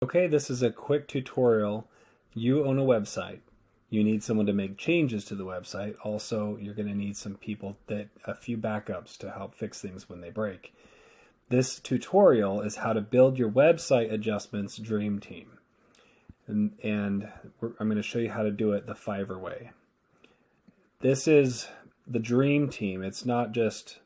Okay, this is a quick tutorial. You own a website. You need someone to make changes to the website. Also, you're going to need some people a few backups to help fix things when they break. This tutorial is how to build your website adjustments dream team. I'm going to show you how to do it the Fiverr way. This is the dream team. It's not just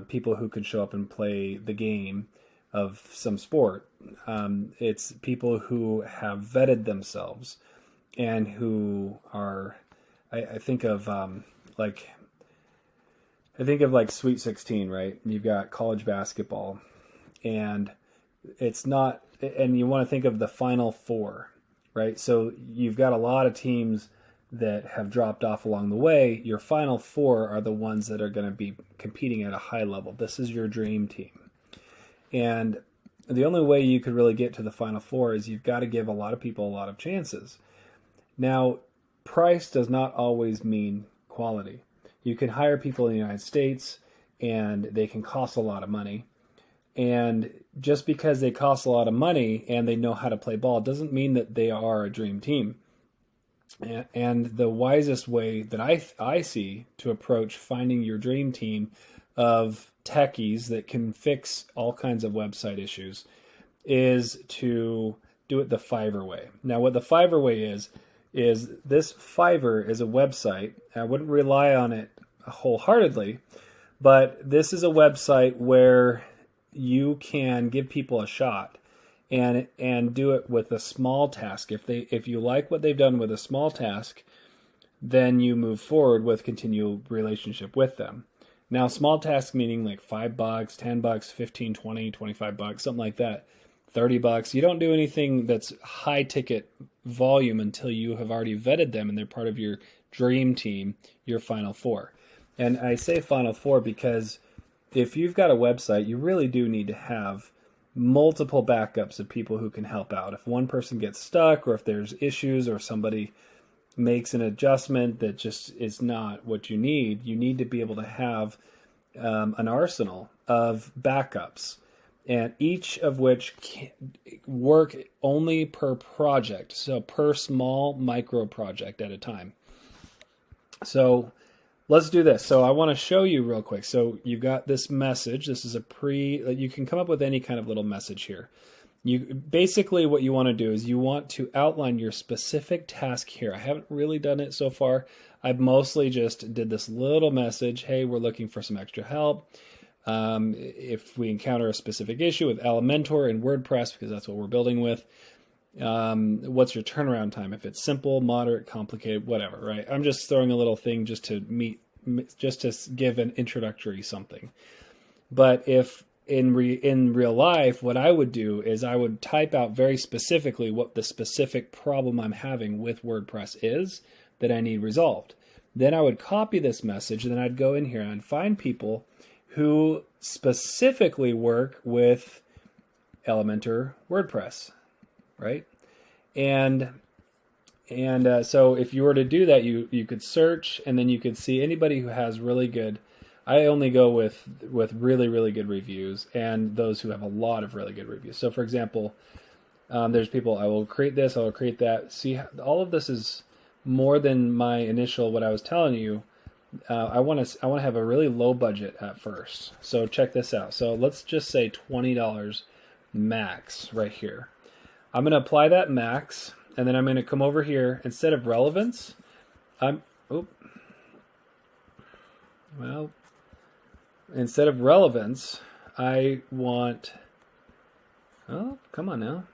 people who can show up and play the game of some sport. It's people who have vetted themselves and who are, I think of like Sweet 16, right? You've got college basketball, and it's not, and you want to think of the Final Four, right? So you've got a lot of teams that have dropped off along the way. Your Final Four are the ones that are going to be competing at a high level. This is your dream team. And the only way you could really get to the Final Four is you've got to give a lot of people a lot of chances. Now, price does not always mean quality. You can hire people in the United States and they can cost a lot of money. And just because they cost a lot of money and they know how to play ball doesn't mean that they are a dream team. And the wisest way that I see to approach finding your dream team of techies that can fix all kinds of website issues is to do it the Fiverr way. Now, what the Fiverr way is this Fiverr is a website. I wouldn't rely on it wholeheartedly, but this is a website where you can give people a shot and do it with a small task. If you like what they've done with a small task, then you move forward with continual relationship with them. Now, small tasks meaning like $5, $10, 15, 20, 25 bucks, something like that. $30. You don't do anything that's high ticket volume until you have already vetted them and they're part of your dream team, your Final Four. And I say Final Four because if you've got a website, you really do need to have multiple backups of people who can help out. If one person gets stuck or if there's issues or somebody makes an adjustment that just is not what you need to be able to have an arsenal of backups, and each of which can work only per project, so per small micro project at a time. So let's do this. So I want to show you real quick. So you've got this message. This is you can come up with any kind of little message here. Basically what you want to do is you want to outline your specific task here. I haven't really done it so far. I've mostly just did this little message. Hey, we're looking for some extra help. If we encounter a specific issue with Elementor and WordPress, because that's what we're building with, what's your turnaround time? If it's simple, moderate, complicated, whatever, right? I'm just throwing a little thing just to give an introductory something. But if in real life, what I would do is I would type out very specifically what the specific problem I'm having with WordPress is that I need resolved. Then I would copy this message, and then I'd go in here and I'd find people who specifically work with Elementor WordPress, right? And so if you were to do that, you could search, and then you could see anybody who has really good. I only go with really, really good reviews and those who have a lot of really good reviews. So for example, there's people, I will create this, I will create that. See, all of this is more than my initial, what I was telling you. I want to have a really low budget at first. So check this out. So let's just say $20 max right here. I'm going to apply that max, and then I'm going to come over here. Instead of relevance, instead of relevance, I want, oh, come on now.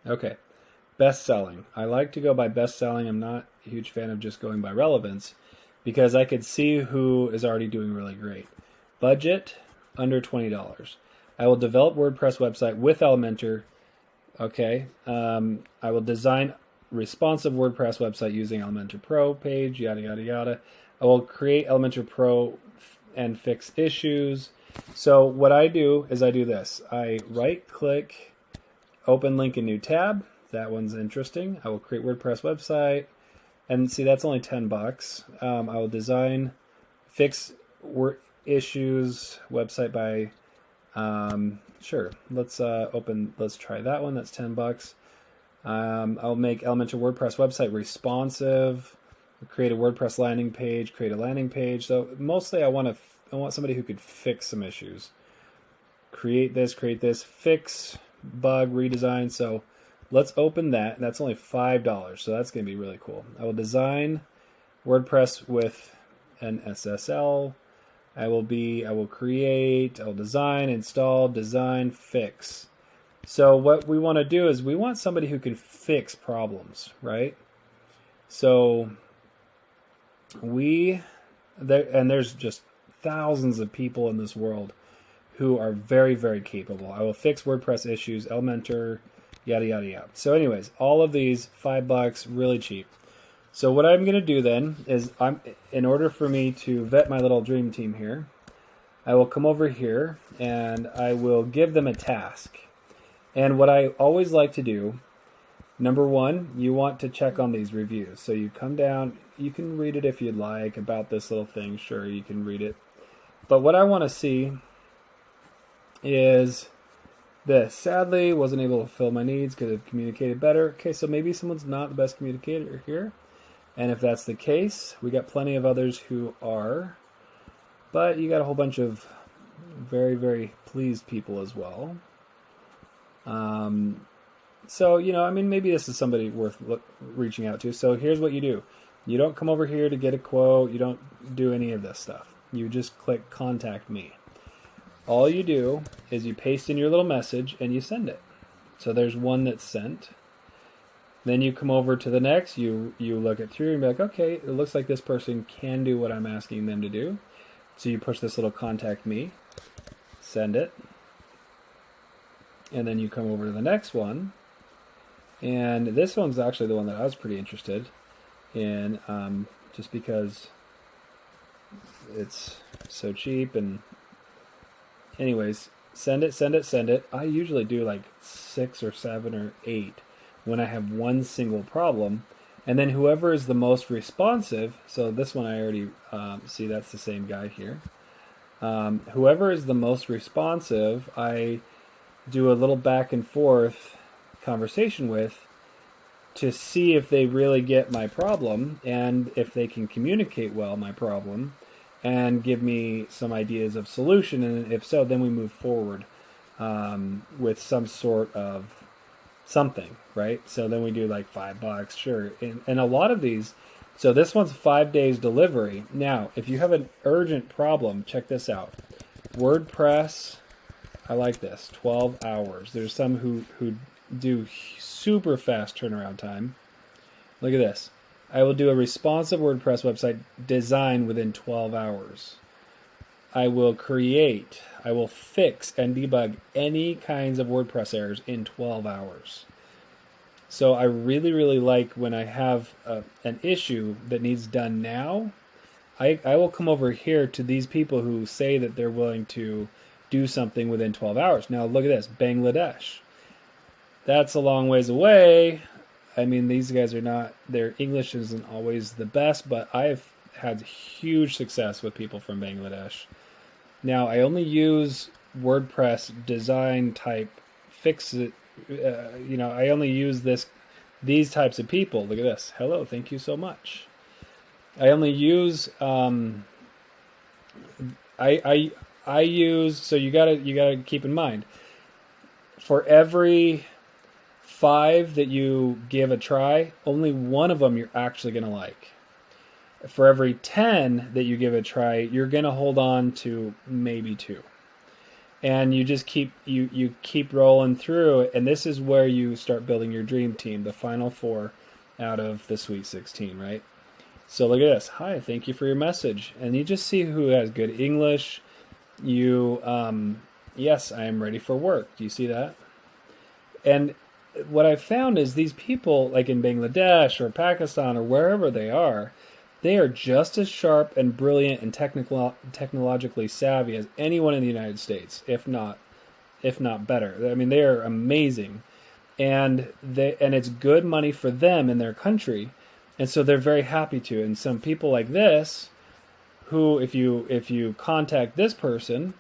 Okay, best selling. I like to go by best selling. I'm not a huge fan of just going by relevance because I could see who is already doing really great. Budget, under $20. I will develop WordPress website with Elementor. Okay, I will design responsive WordPress website using Elementor Pro page, yada, yada, yada. I will create Elementor Pro and fix issues. So what I do is I do this. I right click, open link in new tab. That one's interesting. I will create WordPress website. And see, that's only $10. I will design, fix work issues website by, sure. Let's try that one. That's $10. I'll make Elementor WordPress website responsive, create a WordPress landing page, create a landing page. So mostly I want somebody who could fix some issues. Create this, fix, bug, redesign. So let's open that. That's only $5. So that's going to be really cool. I will design WordPress with an SSL. I will create, I'll design, install, design, fix. So what we want to do is we want somebody who can fix problems, right? So there's just thousands of people in this world who are very, very capable. I will fix WordPress issues, Elementor, yada, yada, yada. So anyways, all of these, $5, really cheap. So what I'm going to do then is, in order for me to vet my little dream team here, I will come over here and I will give them a task. And what I always like to do, number one, you want to check on these reviews. So you come down, you can read it if you'd like about this little thing. Sure, you can read it. But what I want to see is this. Sadly, wasn't able to fulfill my needs, could have communicated better. Okay, so maybe someone's not the best communicator here. And if that's the case, we got plenty of others who are. But you got a whole bunch of very, very pleased people as well. So, maybe this is somebody worth reaching out to. So here's what you do. You don't come over here to get a quote. You don't do any of this stuff. You just click contact me. All you do is you paste in your little message and you send it. So there's one that's sent. Then you come over to the next, you look it through and be like, okay, it looks like this person can do what I'm asking them to do. So you push this little contact me, send it, and then you come over to the next one. And this one's actually the one that I was pretty interested in, just because it's so cheap. And anyways, send it. I usually do like 6 or 7 or 8 when I have one single problem. And then whoever is the most responsive, so this one I already see that's the same guy here. Whoever is the most responsive, I do a little back and forth conversation with to see if they really get my problem and if they can communicate well my problem and give me some ideas of solution. And if so, then we move forward with some sort of something, right? So then we do like $5, sure. And a lot of these, so this one's 5 days delivery. Now, if you have an urgent problem, check this out. WordPress, I like this, 12 hours. There's some who do super fast turnaround time. Look at this. I will do a responsive WordPress website design within 12 hours. I will create, I will fix and debug any kinds of WordPress errors in 12 hours. So I really, really like when I have an issue that needs done now, I will come over here to these people who say that they're willing to do something within 12 hours. Now look at this, Bangladesh. That's a long ways away. I mean, these guys are not, their English isn't always the best, but I've had huge success with people from Bangladesh. Now, I only use WordPress design type fix it. I only use these types of people. Look at this. Hello, thank you so much. I only use I use, so you gotta keep in mind, for every 5 that you give a try, only one of them you're actually gonna like. For every 10 that you give a try, you're gonna hold on to maybe 2. And you just keep rolling through, and this is where you start building your dream team, the final 4 out of the Sweet 16, right? So look at this. Hi, thank you for your message. And you just see who has good English. Yes, I am ready for work. Do you see that? And what I've found is these people, like in Bangladesh or Pakistan or wherever they are just as sharp and brilliant and technologically savvy as anyone in the United States, if not better. I mean, they are amazing, and it's good money for them in their country, and so they're very happy to. And some people like this, who, if you contact this person,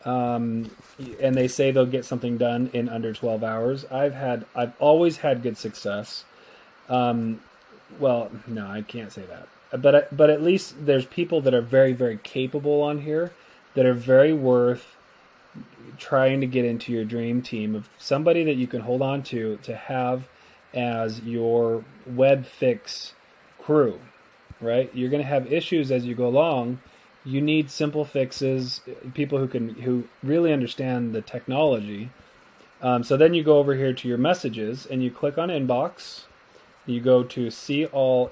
and they say they'll get something done in under 12 hours, I've always had good success. Well, no, I can't say that. But at least there's people that are very, very capable on here that are very worth trying to get into your dream team of somebody that you can hold on to have as your web fix crew, right? You're going to have issues as you go along. You need simple fixes, people who really understand the technology. So then you go over here to your messages and you click on inbox. You go to see all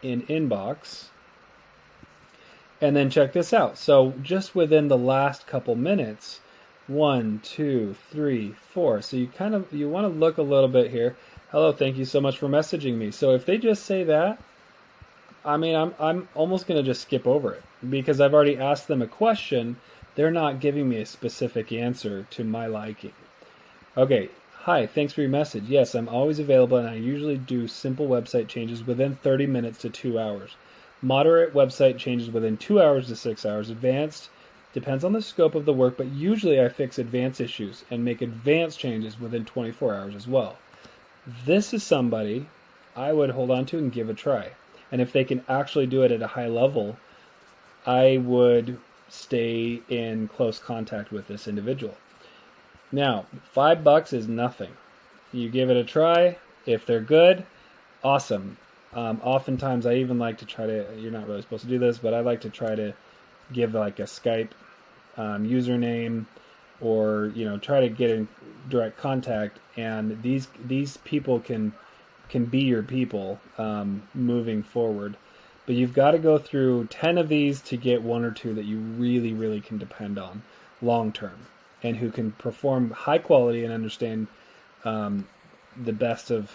in inbox, and then check this out. So just within the last couple minutes, 1, 2, 3, 4. So you want to look a little bit here. Hello, thank you so much for messaging me. So if they just say that, I mean, I'm almost going to just skip over it because I've already asked them a question. They're not giving me a specific answer to my liking. Okay. Hi, thanks for your message. Yes, I'm always available and I usually do simple website changes within 30 minutes to 2 hours. Moderate website changes within 2 hours to 6 hours. Advanced depends on the scope of the work, but usually I fix advanced issues and make advanced changes within 24 hours as well. This is somebody I would hold on to and give a try. And if they can actually do it at a high level, I would stay in close contact with this individual. Now, $5 is nothing. You give it a try. If they're good, awesome. Oftentimes, I even like to try to, you're not really supposed to do this, but I like to try to give like a Skype username or, try to get in direct contact. And these people can be your people moving forward. But you've got to go through 10 of these to get 1 or 2 that you really, really can depend on long term, and who can perform high quality and understand the best of,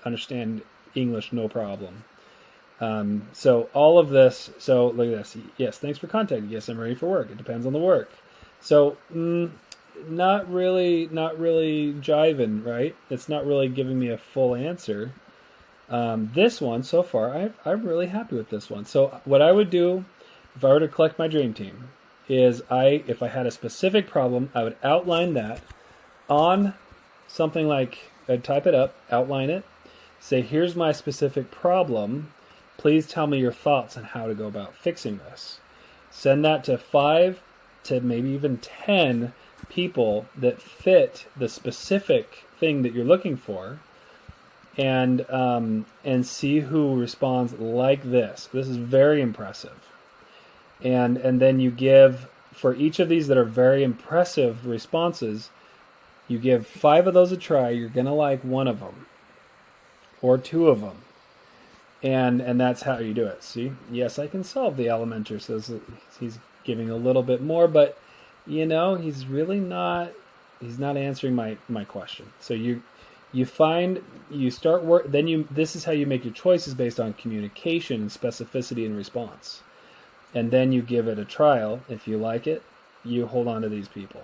understand English no problem. So all of this, so look at this. Yes, thanks for contacting. Yes, I'm ready for work. It depends on the work. So not really jiving, right? It's not really giving me a full answer. This one so far, I'm really happy with this one. So what I would do if I were to collect my dream team is if I had a specific problem, I would outline that on something like, I'd type it up, outline it, say, here's my specific problem. Please tell me your thoughts on how to go about fixing this. Send that to 5 to maybe even 10 people that fit the specific thing that you're looking for, and see who responds like this. This is very impressive. And then you give, for each of these that are very impressive responses, you give 5 of those a try. You're going to like 1 of them or 2 of them. And that's how you do it. See? Yes, I can solve the Elementor. Says he's giving a little bit more, but he's really not, he's not answering my question. So you start work, then this is how you make your choices based on communication and specificity and response. And then you give it a trial. If you like it, you hold on to these people.